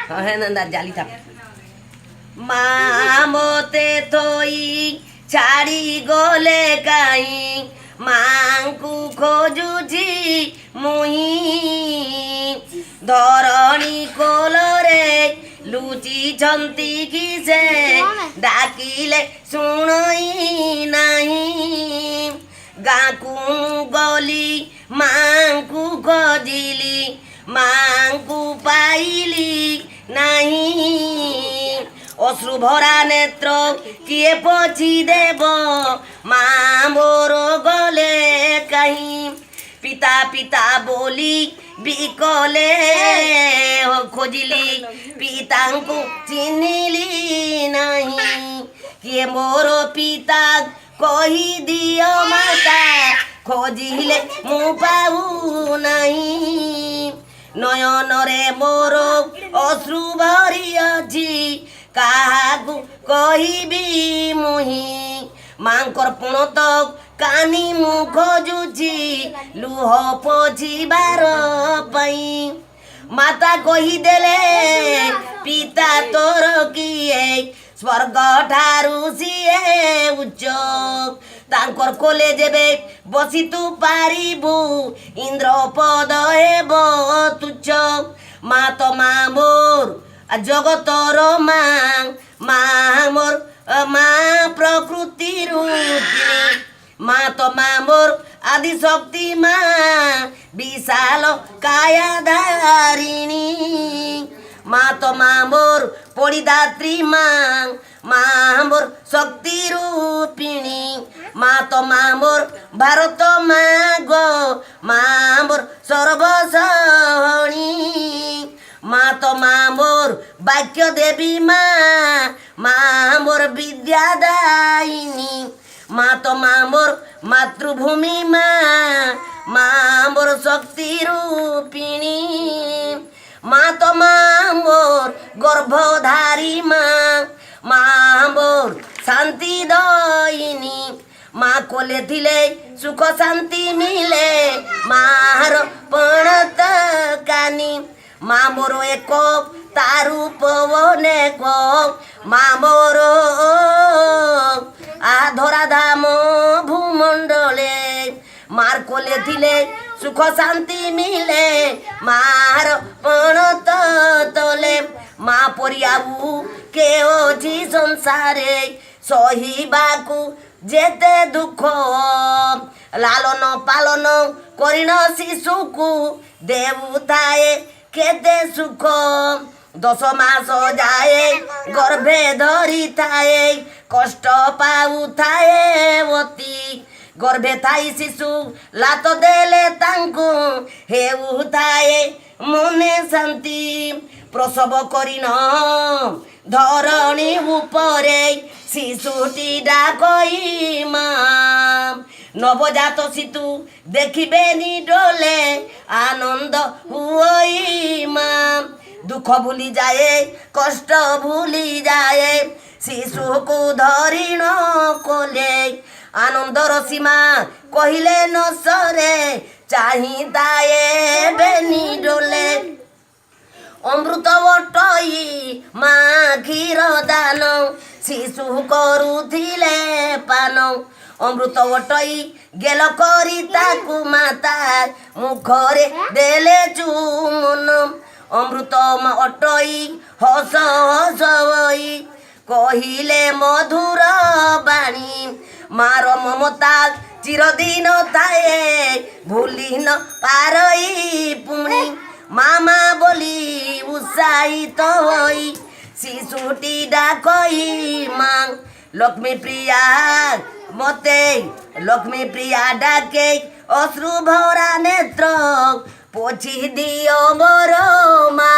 হ্যাঁ না জালি থাক মা মতে থই ছাড়ি গলে কাই মাଙ୍କୁ খোঁজুছি মুই ধরণী কোলরে লুচিছন্তি কি ସେ ଡାକିଲେ ଶୁଣଇ ନାହିଁ ଗାଁକୁ ଗଲି ମାଙ୍କୁ ଖୋଜିଲି ମାଙ୍କୁ ପାଇଲି ନାହିଁ ଅଶ୍ରୁ ଭରା ନେତ୍ର କିଏ ପୋଛି ଦେବ ମା ମୋର ଗଲେ କାହିଁ ପିତା ପିତା ବୋଲି ବିକଲେ ଖୋଜିଲି ପିତାଙ୍କୁ ଚିହ୍ନିଲି ନାହିଁ କିଏ ମୋର ପିତା କହିଦିଅ ମାତା ଖୋଜିଲେ ମୁଁ ପାଉ ନାହିଁ ନୟନରେ ମୋର ଅଶ୍ରୁ ଭରି ଅଛି କାହାକୁ କହିବି ମୁହିଁ ମାଙ୍କର ପୁଣତ କାନି ମୁଁ ଖୋଜୁଛି ଲୁହ ପୋଛିବାର ପାଇଁ ମାତା କହିଦେଲେ ପିତା ତୋର କିଏ ସ୍ୱର୍ଗ ଠାରୁ ସିଏ ଉଚ୍ଚ ତାଙ୍କର କୋଲେ ଯେବେ ବସି ତୁ ପାରିବୁ ଇନ୍ଦ୍ର ପଦ ହେବ ତୁଚ୍ଛ ମା ତ ମା ମୋର ଜଗତର ମା ମା ମୋର ମା ପ୍ରକୃତିରୁ মা তো মা মোর আদি শক্তি মা বিশাল কায়াধারিণী মা তো মা মোর পরিদাত্রী মা মা মোর শক্তি রূপিণী মা তো মা মোর ভারত মা গো মা মোর সর্বসহণী মা তো মা মোর বাক্য দেবী মা মা মোর বিদ্যাদায়িনী মা তো মা মোর মাতৃভূমি মা মা মোর শক্তি রূপিণী মা তো মা মোর গর্ভধারী মা মা মোর শান্তি দয়িনী মা কোলে থিলে সুখ শান্তি মিলে মার পণত কানি মা মোর এক তারু পবনেক মা মোর ধরা ধাম ভূমণ্ডলে মার কোলে থিলে সুখ শান্তি মিলে মার পণত তলে মা পরি আউ কে অছি সংসারে সহিবাকু যেতে দুঃখ লালন পালন করিন শিশুকু দেবুতায়ে কেতে সুখ 10 মাস যায় গর্ভে ধরি থায়ে কষ্ট পাউথায়ে অতি গর্ভে থাই শিশু লাত দেলে তাঙ্কু হেউথায়ে মনে শান্তি প্রসব করিন ধরণী উপরে শিশুটি ডাকই মা নবজাত শিশু দেখিবে নিডলে আনন্দ হুই মা দুঃখ ভুলি যায় কষ্ট ভুলি যায় শিশুকু ধরিণ কোলে আনন্দর সীমা কহিলে ন সরে চাহিদায়ে বেনি ডোলে অমৃত বটই মা ক্ষীর দান শিশু করুথিলে পান অমৃত বটই গেল করি তাকু মাতা মুখরে দেলে চুমন অমৃত অটই হস হস হই কহিলে মধুর বাণী মার মমতা চিরদিন থায়ে ভুলি ন পারই পুণি মামা বলি উৎসাহিত হই শিশুটি ডাকই মা লক্ষ্মী প্রিয়া মতে লক্ষ্মী প্রিয়া ডাকে অশ্রু ভরা নেত্র পোছি দিও মোর মা